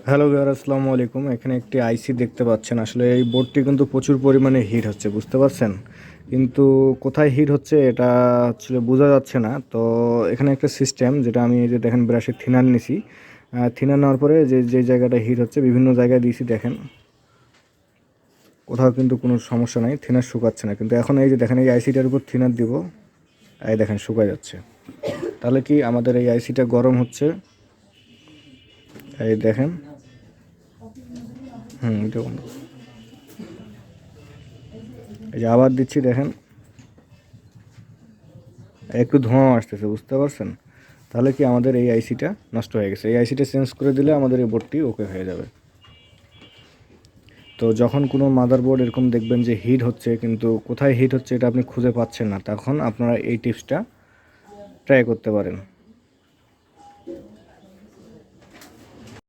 Hello viewer, আসসালামু আলাইকুম। এখানে একটি আইসি দেখতে পাচ্ছেন। আসলে এই বোর্ডটি কিন্তু প্রচুর পরিমাণে হিট হচ্ছে, বুঝতে পারছেন? কিন্তু কোথায় হিট হচ্ছে এটা আসলে বোঝা যাচ্ছে না। তো এখানে একটা সিস্টেম, যেটা আমি এই যে দেখেন ব্রাশের থিনার নিছি। থিনার নেওয়ার পরে যে যে জায়গাটা হিট হচ্ছে বিভিন্ন জায়গায় দিয়েছি, দেখেন কোথাও কিন্তু কোনো সমস্যা নাই, থিনার শুকাচ্ছে না। কিন্তু এখন এই যে দেখেন এই আইসিটার উপর থিনার দিব, এই দেখেন শুকায় যাচ্ছে। তাহলে কি আমাদের এই আইসিটা গরম হচ্ছে? এই দেখেন। এটা বন্ধ। এই যে আবার দিচ্ছি, দেখেন একটু ধোঁয়া আসতেছে, বুঝতে পারছেন? তাহলে কি আমাদের এই আইসিটা নষ্ট হয়ে গেছে। এই আইসিটা চেঞ্জ করে দিলে আমাদের এই বোর্ডটি ওকে হয়ে যাবে। তো যখন কোনো মাদারবোর্ড এরকম দেখবেন যে হিট হচ্ছে কিন্তু কোথায় হিট হচ্ছে এটা আপনি খুঁজে পাচ্ছেন না, তখন আপনারা এই টিপসটা ট্রাই করতে পারেন।